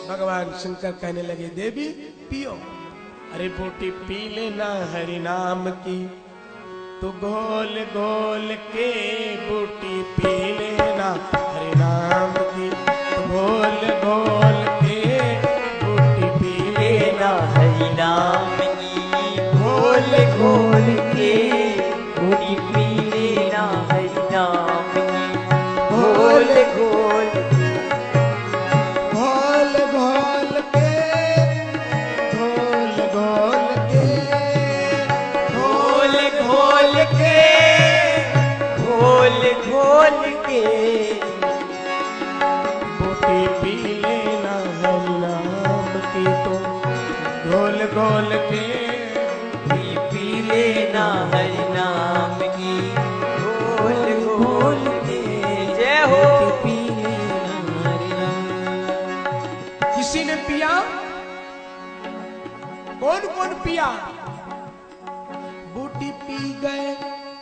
भगवान शंकर कहने लगे देवी पियो। अरे बूटी पी लेना हरि नाम की, तू घोल घोल के बूटी पी लेना हरि नाम की, तू घोल घोल के बूटी पी लेना हरि नाम की, घोल घोल के बूटी पी लेना हरि नाम की, घोल घोल घोल घोल के घोल घोल के घोल घोल के घोल घोल के बूटी पी लेना हरि नाम की, तो घोल घोल के पी लेना हरि नाम की, घोल घोल के। जय हो। पी लेना हरि नाम। किसी ने पिया? कौन कौन पिया? बूटी पी गए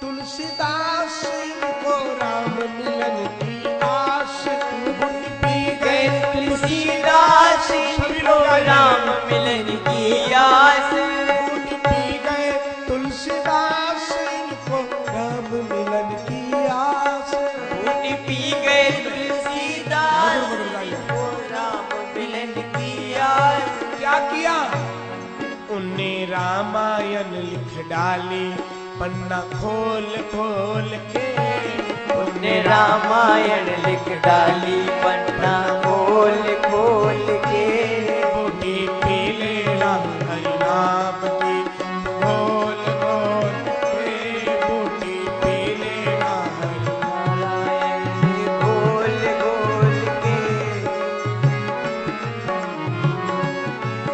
तुलसीदास, को राम मिलन की आस। बूटी पी गए तुलसीदास को राम मिलन की आस। बूटी पी गए तुलसीदास, को राम मिलन की आस। बूटी पी गए तुलसीदास को राम मिलन की आस। क्या किया? उनने रामायण लिख डाली पन्ना खोल खोल के। उनने रामायण लिख डाली पन्ना खोल खोल के। बूटी पी लेना हरि नाम की, खोल खोल के बूटी पी लेना हरि नारायण खोल खोल के।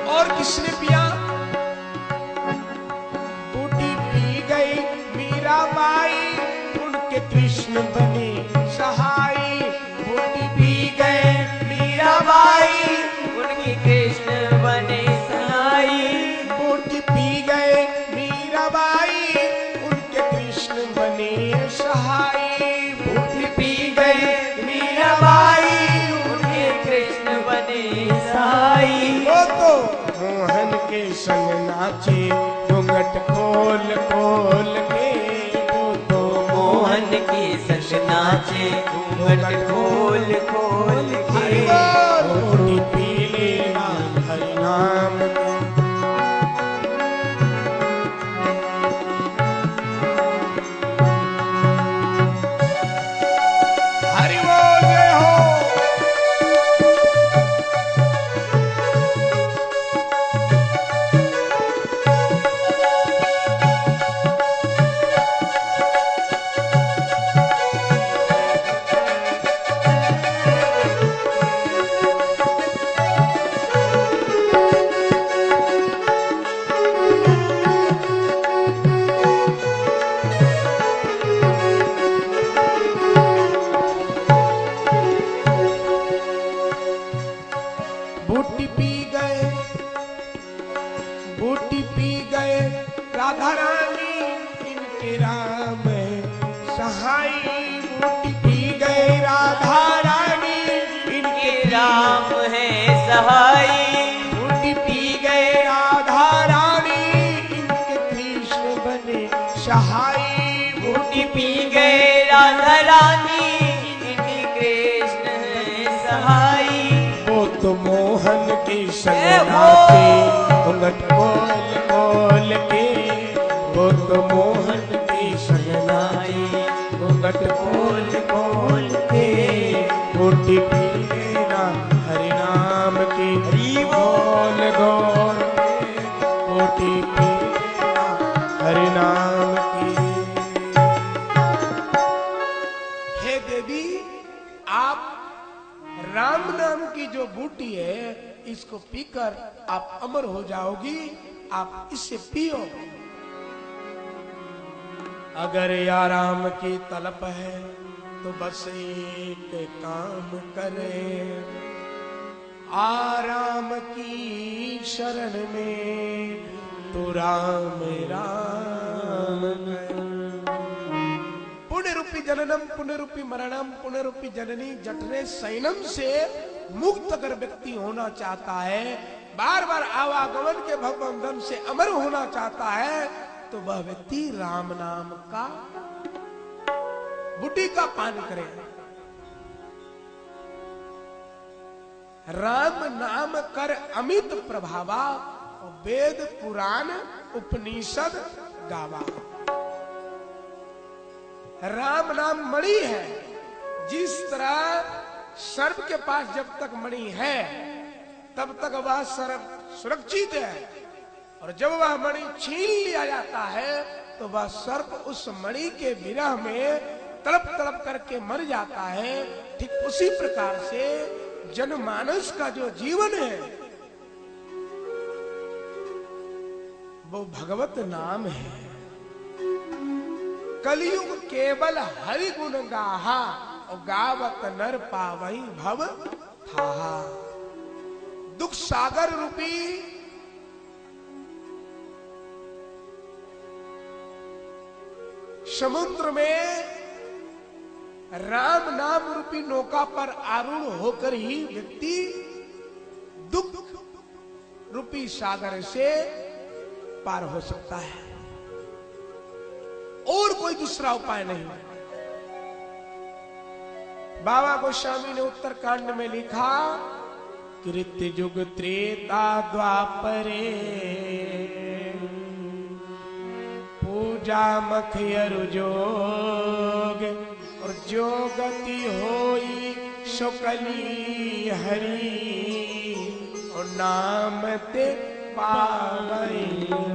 और किसने पिया? बूटी पी गई मीराबाई, उनके कृष्ण बने सहाई। बूटी पी गए मीराबाई, उनके कृष्ण बने सहाई। बूटी पी गए मीराबाई, उनके कृष्ण बने सहाई। बूटी पी गए मीराबाई, उनके कृष्ण बने सहाई। वो तो मोहन के संग नाचे घूंघट खोल खोल के। वो तो मोहन के संग नाचे घूंघट खोल खोल के। बूटी पी लेना हरि नाम की। हरि बोल जय हो। बूटी पी गए, बूटी पी गए राधा रानी, इनके राम सहाई। बूटी पी गए राधा रानी, इनके राम है सहाई। बूटी पी गए राधा रानी, इनके कृष्ण बने सहाई। बूटी पी गए राधा रानी, इनके कृष्ण है सहाई। वो तो मोहन की संग नाचे घूंघट खोल खोल के। वो तो मोहन की संग नाचे घूंघट खोल खोल के। बूटी पी लेना हरि नाम की, घोल घोल के बूटी पी लेना हरि नाम की। हे देवी, आप राम नाम की जो बूटी है, इसको पीकर आप अमर हो जाओगी। आप इसे पियो। अगर या राम की तलब है तो बस एक काम करे, आराम की शरण में तो राम राम। पुण्य रूपी जननम पुण्य रूपी मरणम पुण्य रूपी जननी जठरे सैनम से मुक्त अगर व्यक्ति होना चाहता है, बार बार आवागमन के भवबंधन से अमर होना चाहता है, तो वह व्यक्ति राम नाम का बूटी का पान करे। राम नाम कर अमित प्रभावा, वेद पुराण उपनिषद गावा। राम नाम मणि है। जिस तरह सर्प के पास जब तक मणि है तब तक वह सर्प सुरक्षित है, और जब वह मणि छीन लिया जाता है तो वह सर्प उस मणि के विरह में तड़प तड़प करके मर जाता है। ठीक उसी प्रकार से जनमानस का जो जीवन है वो भगवत नाम है। कलयुग केवल हरि गुण गाहा, और गावत नर पावई भव थाहा। दुख सागर रूपी समुद्र में राम नाम रूपी नौका पर आरूढ़ होकर ही व्यक्ति दुख रूपी सागर से पार हो सकता है, और कोई दूसरा उपाय नहीं। बाबा गोस्वामी ने उत्तरकांड में लिखा, कृत युग त्रेता द्वापरे, पूजा मखयरु जोग, और जो गति होई शुकली हरि, और नाम ते पावई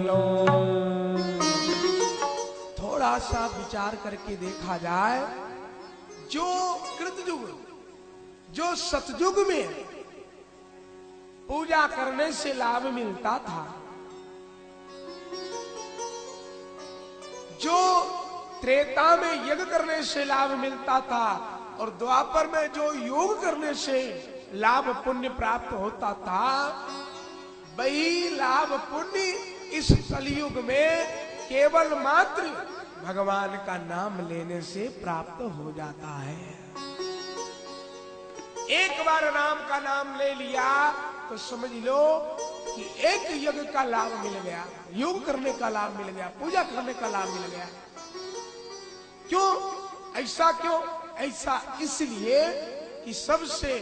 लो। थोड़ा सा विचार करके देखा जाए, जो कृतयुग, जो सतयुग में पूजा करने से लाभ मिलता था, जो त्रेता में यज्ञ करने से लाभ मिलता था, और द्वापर में जो योग करने से लाभ पुण्य प्राप्त होता था, वही लाभ पुण्य इस कलयुग में केवल मात्र भगवान का नाम लेने से प्राप्त हो जाता है। एक बार राम का नाम ले लिया तो समझ लो कि एक यज्ञ का लाभ मिल गया, योग करने का लाभ मिल गया, पूजा करने का लाभ मिल गया। क्यों ऐसा? क्यों ऐसा? इसलिए कि सबसे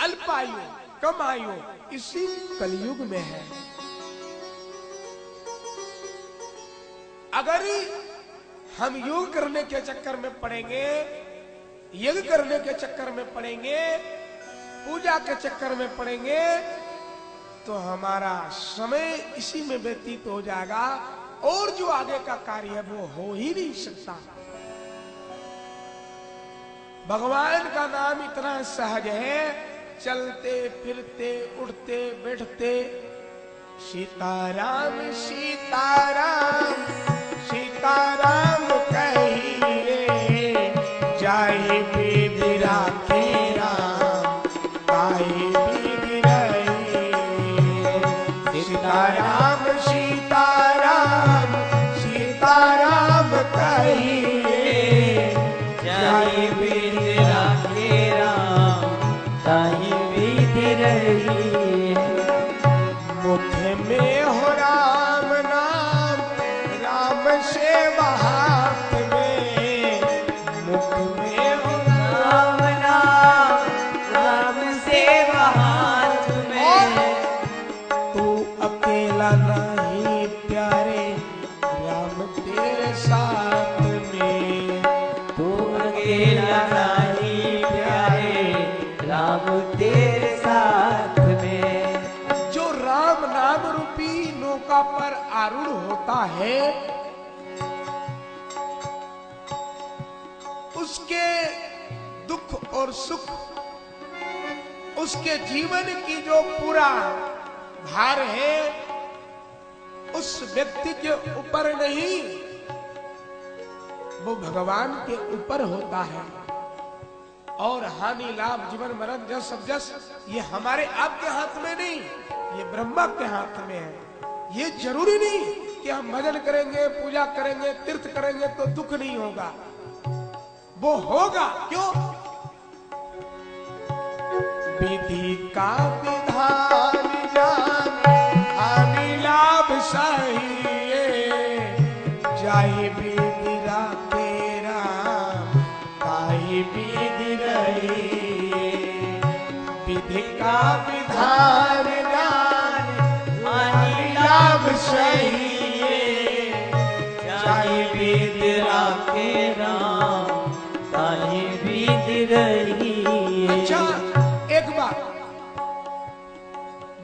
अल्प आयु, कम आयु इसी कलयुग में है। अगर हम योग करने के चक्कर में पड़ेंगे, यज्ञ करने के चक्कर में पड़ेंगे, पूजा के चक्कर में पड़ेंगे, तो हमारा समय इसी में व्यतीत हो जाएगा, और जो आगे का कार्य है वो हो ही नहीं सकता। भगवान का नाम इतना सहज है, चलते फिरते उठते बैठते सीताराम सीताराम सीताराम कहिए, जाहि विधि राखे राम ताहि विधि रहिए। सीताराम सीताराम सीताराम कहिए, जाहि विधि राखे राम ताहि विधि रहिए। मुख में हो राम नाम, राम सेवा हाथ में, मुख में हो राम नाम, राम सेवा हाथ में। तू अकेला नहीं प्यारे, राम तेरे साथ में। तू अकेला नहीं प्यारे, राम तेरे साथ में। जो राम नाम रूपी नौका पर आरूढ़ होता है, उसके दुख और सुख, उसके जीवन की जो पूरा भार है उस व्यक्ति के ऊपर नहीं, वो भगवान के ऊपर होता है। और हानि लाभ जीवन मरण जस सब जस ये हमारे आपके हाथ में नहीं, ये ब्रह्मा के हाथ में है। ये जरूरी नहीं कि हम भजन करेंगे, पूजा करेंगे, तीर्थ करेंगे तो दुख नहीं होगा, वो होगा। क्यों? विधि का विधान जाने हानि लाभ सहिए, जाहि विधि राखे राम ताहि विधि रहिए। विधि का विधान जाने हानि लाभ सहिए, जाहि विधि राखे राम ताहि विधि रहिए। अच्छा, एक बात,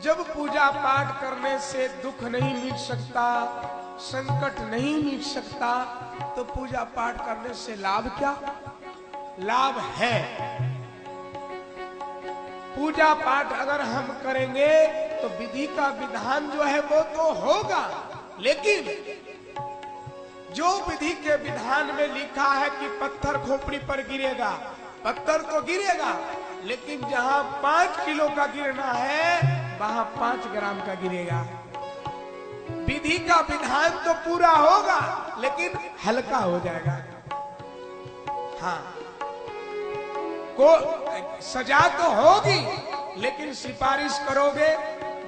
जब पूजा पाठ करने से दुख नहीं मिट सकता, संकट नहीं मिट सकता, तो पूजा पाठ करने से लाभ क्या? लाभ है। पूजा पाठ अगर हम करेंगे तो विधि का विधान जो है वो तो होगा, लेकिन जो विधि के विधान में लिखा है कि पत्थर खोपड़ी पर गिरेगा, पत्थर तो गिरेगा, लेकिन जहां 5 किलो का गिरना है वहां 5 ग्राम का गिरेगा। विधि का विधान तो पूरा होगा लेकिन हल्का हो जाएगा। हाँ, को सजा तो होगी, लेकिन सिफारिश करोगे,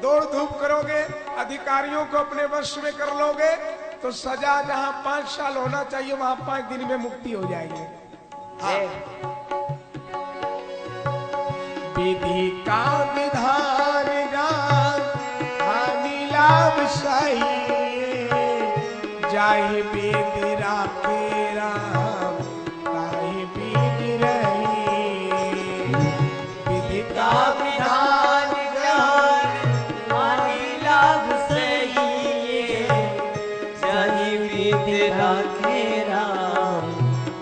दौड़ धूप करोगे, अधिकारियों को अपने वश में कर लोगे, तो सजा जहां 5 साल होना चाहिए वहां 5 दिन में मुक्ति हो जाएगी। हाँ। विधि का विधान जान हानि लाभ सहिए, जाहि विधि राखे राम ताहि विधि रहिए। विधि का विधान जान हानि लाभ सहिए, जाहि विधि राखे राम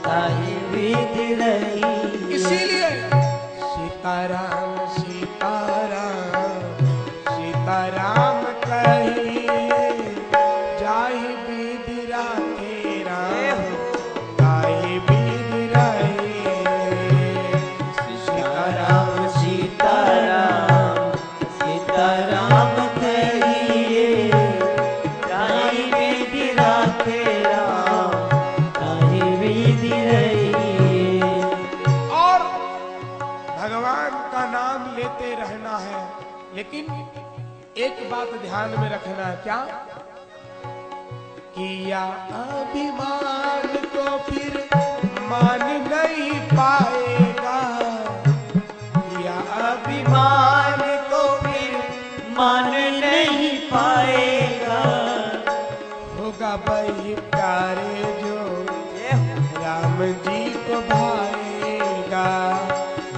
ताहि विधि रहिए। इसीलिए सीताराम सीताराम सीताराम कहिए, जाहि विधि राखे राम ताहि विधि रहिए। सीताराम सीताराम सीताराम कहिए, जाहि विधि राखे राम ताहि विधि रहिए। और भगवान का नाम लेते रहना है, लेकिन एक बात ध्यान में रखना है, क्या? किया अभिमान तो फिर मान नहीं पाएगा, किया अभिमान को फिर मान नहीं पाएगा। होगा वही प्यारे जो राम जी को भाएगा,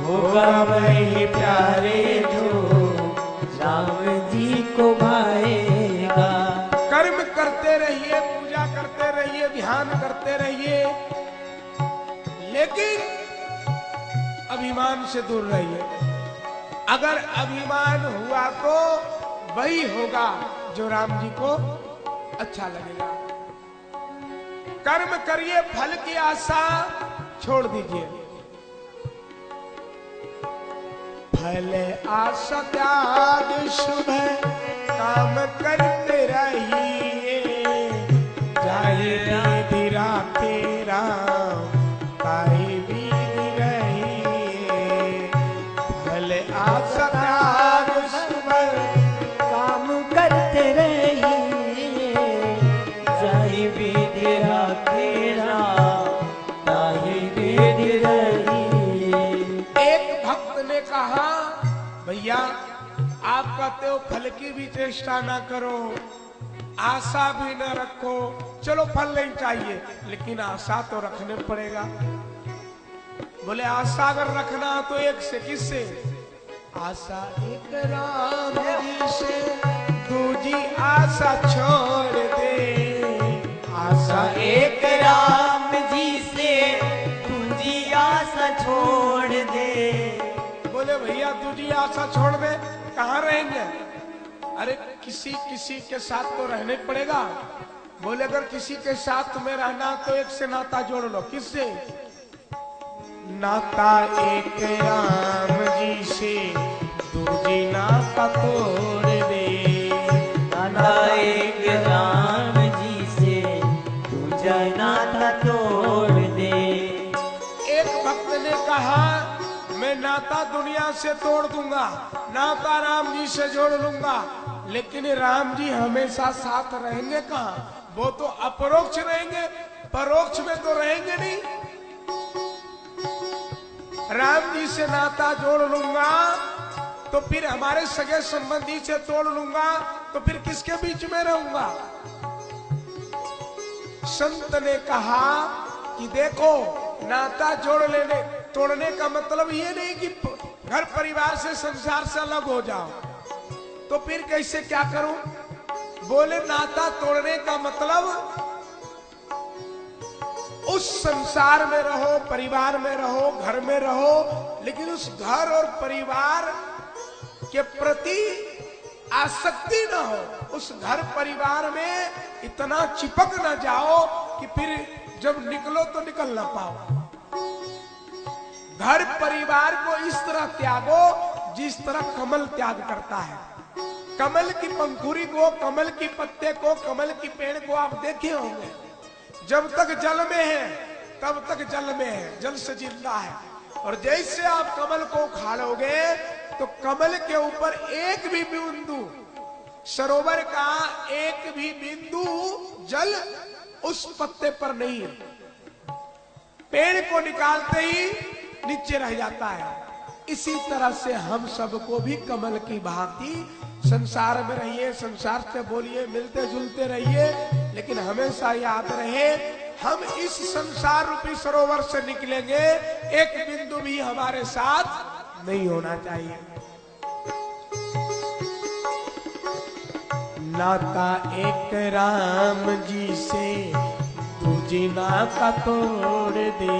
होगा वही प्यारे जो राम जी को भाएगा। कर्म करते रहिए, पूजा करते रहिए, ध्यान करते रहिए, लेकिन अभिमान से दूर रहिए। अगर अभिमान हुआ तो वही होगा जो राम जी को अच्छा लगेगा। कर्म करिए, फल की आशा छोड़ दीजिए। फल आशा त्याग शुभ काम करते रहिए, जाहि विधि राखे राम ताहि विधि रहिए। फल आशा त्याग शुभ काम करते रहिए, जाहि विधि राखे राम ताहि विधि रहिए। एक भक्त ने कहा, भैया आप कहते हो फल की भी चेष्टा ना करो, आशा भी न रखो, चलो फल नहीं चाहिए, लेकिन आशा तो रखने पड़ेगा। बोले आशा अगर रखना तो एक से, किससे? आशा एक राम जी से, दूजी आशा छोड़ दे। आशा एक राम जी से दूजी आशा छोड़ दे। बोले भैया दूजी आशा छोड़ दे, कहाँ रहेंगे? अरे किसी किसी के साथ तो रहने पड़ेगा। बोले अगर किसी के साथ में रहना तो एक से नाता जोड़ लो। किससे? नाता एक राम जी से, दूजी नाता तोड़ दे। नाता एक राम जी से, दूजा नाता तोड़ दे। एक भक्त ने कहा, मैं नाता दुनिया से तोड़ दूंगा, नाता राम जी से जोड़ लूंगा, लेकिन राम जी हमेशा साथ रहेंगे कहाँ? वो तो अपरोक्ष रहेंगे, परोक्ष में तो रहेंगे नहीं। राम जी से नाता जोड़ लूंगा तो फिर हमारे सगे संबंधी से तोड़ लूंगा, तो फिर किसके बीच में रहूंगा? संत ने कहा कि देखो, नाता तोड़ने का मतलब ये नहीं कि घर परिवार से, संसार से अलग हो जाओ। तो फिर कैसे, क्या करूं? बोले नाता तोड़ने का मतलब उस संसार में रहो, परिवार में रहो, घर में रहो, लेकिन उस घर और परिवार के प्रति आसक्ति ना हो, उस घर परिवार में इतना चिपक ना जाओ कि फिर जब निकलो तो निकल ना पाओ। घर परिवार को इस तरह त्यागो जिस तरह कमल त्याग करता है। कमल की पंखुड़ी को, कमल की पत्ते को, कमल की पेड़ को आप देखे होंगे, जब तक जल में है तब तक जल में है, जल से जिंदा है। और जैसे आप कमल को उखाड़ोगे तो कमल के ऊपर एक भी बिंदु, सरोवर का एक भी बिंदु जल उस पत्ते पर नहीं है। पेड़ को निकालते ही नीचे रह जाता है। इसी तरह से हम सबको भी कमल की भांति संसार में रहिए, संसार से बोलिए, मिलते जुलते रहिए, लेकिन हमेशा याद रहे हम इस संसार रूपी सरोवर से निकलेंगे, एक बिंदु भी हमारे साथ नहीं होना चाहिए। नाता एक राम जी से तुझे नाता तोड़ दे,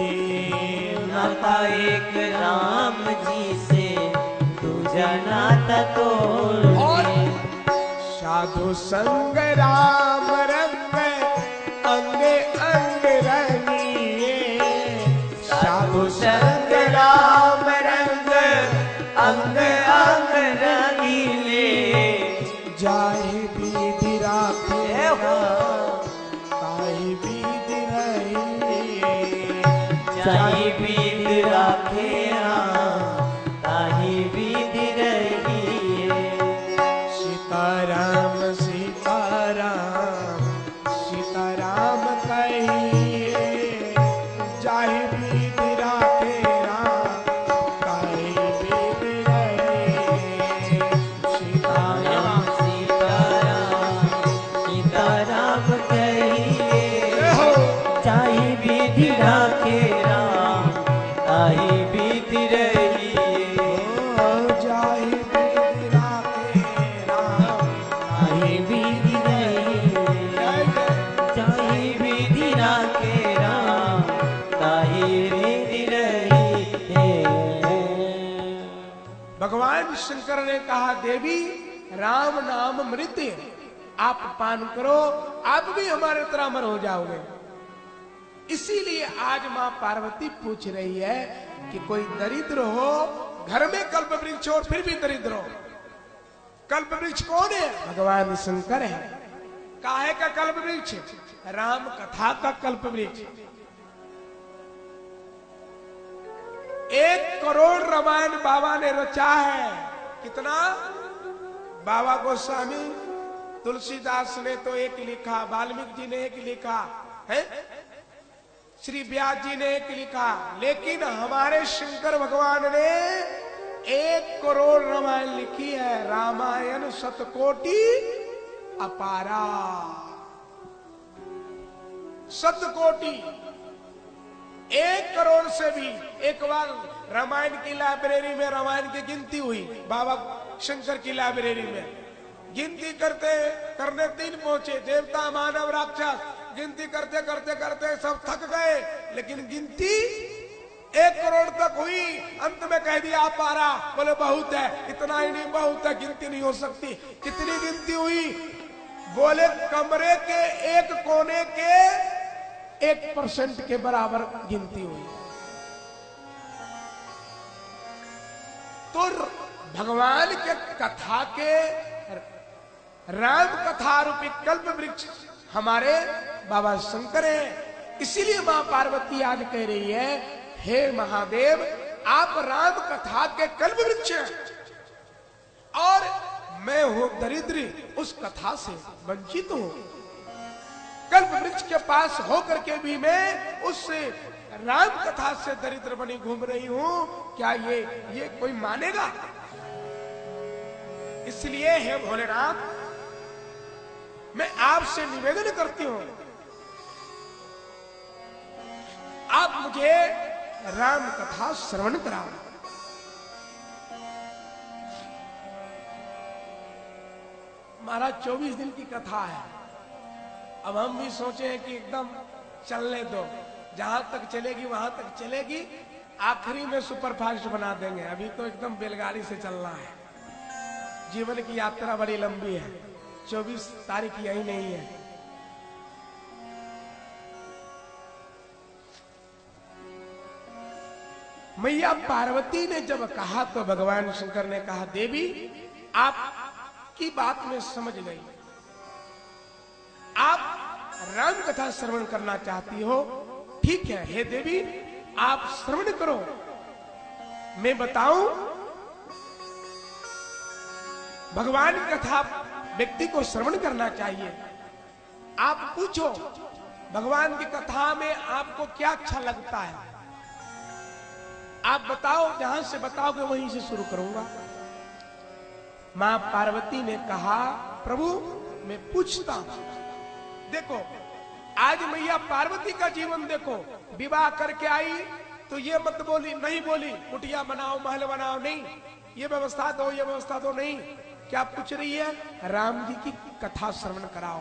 नाता एक राम जी से तुझा नाता तोड़ दे। साधु संग राम रंग अंग अंग रंगिए, साधु संग राम रंग अंग अंग रंगीले। जाहि विधि राखे ताहि विधि रहिए, जाहि विधि राखे ताहि विधि रहिए। सीताराम सीताराम सीताराम कहिए, जाहि विधि राखे ताहि विधि रहिए। सीताराम सीताराम कहिए, चाहे विधि राखे राम ताहि विधि रहिए। जाहि विधि राखे राम ताहि विधि रहिए, चाहे विधि राखे राम ताहि विधि रहिए। भगवान शंकर ने कहा, देवी राम नाम मृत, आप पान करो, आप भी हमारे तरह अमर हो जाओगे। इसीलिए आज मां पार्वती पूछ रही है कि कोई दरिद्र हो, घर में कल्प वृक्ष हो फिर भी दरिद्र हो। कल्प वृक्ष कौन है? भगवान शंकर है। काहे का कल्प वृक्ष? राम कथा का कल्प वृक्ष। 1 करोड़ रामायण बाबा ने रचा है। कितना? बाबा गोस्वामी तुलसीदास ने तो एक लिखा, वाल्मीकि जी ने एक लिखा है, श्री व्यास जी ने एक लिखा, लेकिन हमारे शंकर भगवान ने 1 करोड़ रामायण लिखी है। रामायण शतकोटि अपारा, शतकोटि, 1 करोड़ से भी। एक बार रामायण की लाइब्रेरी में रामायण की गिनती हुई, बाबा शंकर की लाइब्रेरी में गिनती करने 3 पहुंचे, देवता मानव राक्षस। गिनती करते करते करते सब थक गए, लेकिन गिनती 1 करोड़ तक हुई। अंत में कह दिया अपारा। बोले बहुत है। इतना ही नहीं, बहुत है, गिनती नहीं हो सकती। कितनी गिनती हुई? बोले कमरे के एक कोने के 1% के बराबर गिनती हुई। तो भगवान के कथा के, राम कथा रूपी कल्प वृक्ष हमारे बाबा शंकर है। इसीलिए मां पार्वती आज कह रही है, हे महादेव, आप राम कथा के कल्प वृक्ष हैं और मैं हूं दरिद्री, उस कथा से वंचित हूं। कल्प वृक्ष के पास होकर के भी मैं उस राम कथा से दरिद्र बनी घूम रही हूं। क्या ये कोई मानेगा? इसलिए हे भोलेनाथ, मैं आपसे निवेदन करती हूं, आप मुझे राम कथा श्रवण कराओ। महाराज 24 दिन की कथा है। अब हम भी सोचे हैं कि एकदम चलने दो, जहां तक चलेगी वहां तक चलेगी, आखिरी में सुपरफास्ट बना देंगे। अभी तो एकदम बैलगाड़ी से चलना है। जीवन की यात्रा बड़ी लंबी है, 24 तारीख यही नहीं है। मैया पार्वती ने जब कहा तो भगवान शंकर ने कहा, देवी आपकी बात में समझ गई, आप राम कथा श्रवण करना चाहती हो, ठीक है। हे देवी, आप श्रवण करो, मैं बताऊं। भगवान की कथा व्यक्ति को श्रवण करना चाहिए। आप पूछो भगवान की कथा में आपको क्या अच्छा लगता है, आप बताओ, जहां से बताओगे वहीं से शुरू करूंगा। मां पार्वती ने कहा, प्रभु मैं पूछता हूं। देखो आज मैया पार्वती का जीवन देखो, विवाह करके आई तो ये मत बोली, नहीं बोली कुटिया बनाओ महल बनाओ, नहीं ये व्यवस्था दो ये व्यवस्था दो, नहीं। क्या पूछ रही है? राम जी की कथा श्रवण कराओ।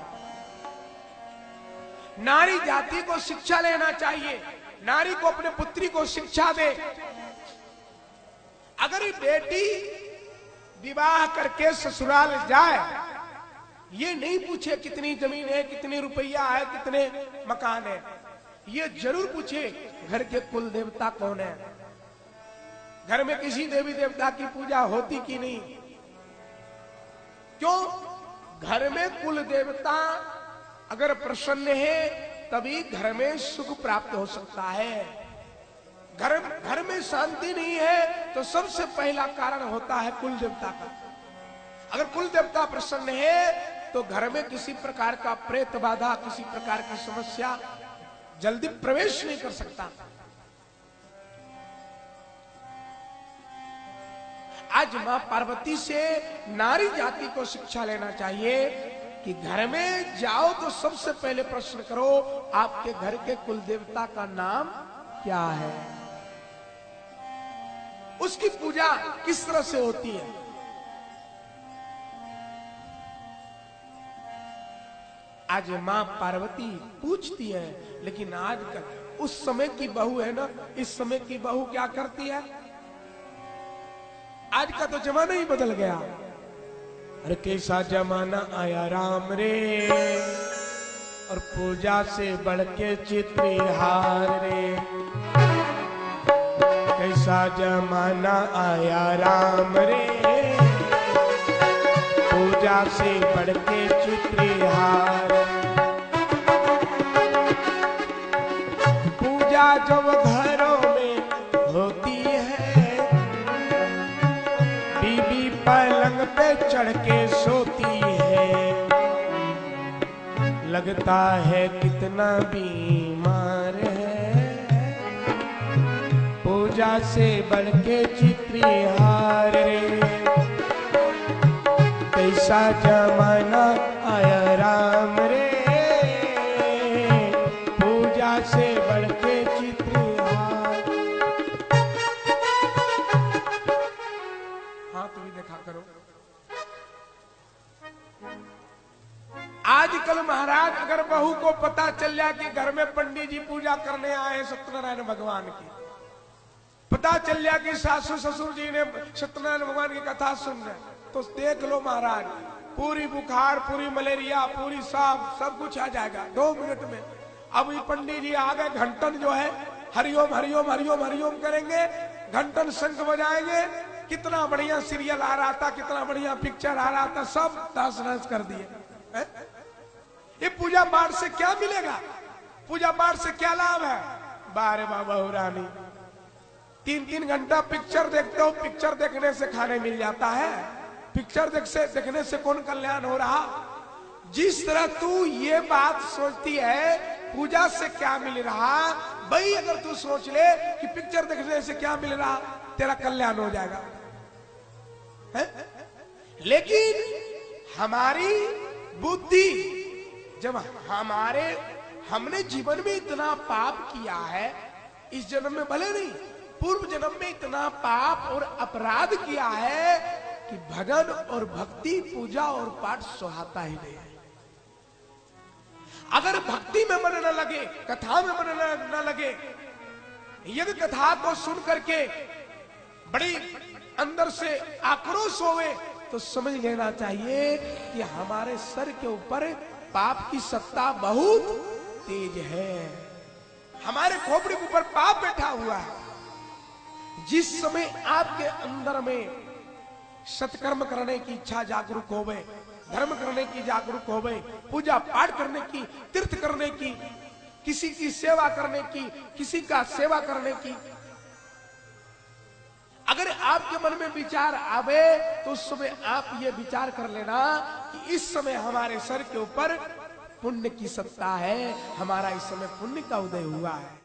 नारी जाति को शिक्षा लेना चाहिए, नारी को अपने पुत्री को शिक्षा दे। अगर ये बेटी विवाह करके ससुराल जाए, ये नहीं पूछे कितनी जमीन है, कितनी रुपया है, कितने मकान है, ये जरूर पूछे घर के कुल देवता कौन है, घर में किसी देवी देवता की पूजा होती कि नहीं। क्यों? घर में कुल देवता अगर प्रसन्न है तभी घर में सुख प्राप्त हो सकता है। घर में शांति नहीं है तो सबसे पहला कारण होता है कुल देवता का। अगर कुल देवता प्रसन्न है तो घर में किसी प्रकार का प्रेत बाधा, किसी प्रकार की समस्या जल्दी प्रवेश नहीं कर सकता। आज मां पार्वती से नारी जाति को शिक्षा लेना चाहिए कि घर में जाओ तो सबसे पहले प्रश्न करो, आपके घर के कुल देवता का नाम क्या है, उसकी पूजा किस तरह से होती है। आज मां पार्वती पूछती है, लेकिन आजकल उस समय की बहू है ना, इस समय की बहू क्या करती है? आज का तो जमाना ही बदल गया। अरे कैसा जमाना आया राम रे, और पूजा से बढ़ के चित्रहार रे। कैसा जमाना आया राम रे, पूजा से बढ़ के चित्रहार। पूजा जब घरों में होती है, बीबी पलंग पे चढ़ के सोती है, लगता है कितना बीमार है। पूजा से बढ़ के चित्रहार रे, कैसा जमाना आया राम रे, पूजा से बढ़ के चित्रहार। हाथ भी देखा करो। आजकल महाराज अगर बहू को पता चल जाए कि घर में पंडित जी पूजा करने आए हैं सत्यनारायण भगवान की, पता चल जाए कि सासू ससुर जी ने सत्यनारायण भगवान की कथा सुन रहे, तो देख लो महाराज, पूरी बुखार, पूरी मलेरिया, पूरी सांप, सब कुछ आ जाएगा 2 मिनट में। अब ये पंडित जी आ गए, घंटन जो है हरिओम हरिओम हरिओम हरिओम करेंगे, घंटन शंख बजाएंगे। कितना बढ़िया सीरियल आ रहा था, कितना बढ़िया पिक्चर आ रहा था, सब तहस नहस कर दिए। ये पूजा पाठ से क्या मिलेगा? पूजा पाठ से क्या लाभ है? बारे बाबा रानी, 3-3 घंटा पिक्चर देखते हो, पिक्चर देखने से खाने मिल जाता है? पिक्चर देखने से कौन कल्याण हो रहा? जिस तरह तू ये बात सोचती है पूजा से क्या मिल रहा, भाई अगर तू सोच ले कि पिक्चर देखने से क्या मिल रहा, तेरा कल्याण हो जाएगा है? लेकिन हमारी बुद्धि, जब हमने जीवन में इतना पाप किया है, इस जन्म में भले नहीं, पूर्व जन्म में इतना पाप और अपराध किया है कि भजन और भक्ति, पूजा और पाठ सुहाता ही नहीं है। अगर भक्ति में मन न लगे, कथा में मन न लगे, यदि कथा को सुन करके बड़ी अंदर से आक्रोश होवे, तो समझ लेना चाहिए कि हमारे सर के ऊपर पाप की सत्ता बहुत तेज है। हमारे खोपड़ी के ऊपर पाप बैठा हुआ है। जिस समय आपके अंदर में सत्कर्म करने की इच्छा जागरूक होवे, धर्म करने की जागरूक होवे, पूजा पाठ करने की, तीर्थ करने की, किसी की सेवा करने की, किसी का सेवा करने की, अगर आपके मन में विचार आवे तो उस समय आप ये विचार कर लेना कि इस समय हमारे सर के ऊपर पुण्य की सत्ता है, हमारा इस समय पुण्य का उदय हुआ है।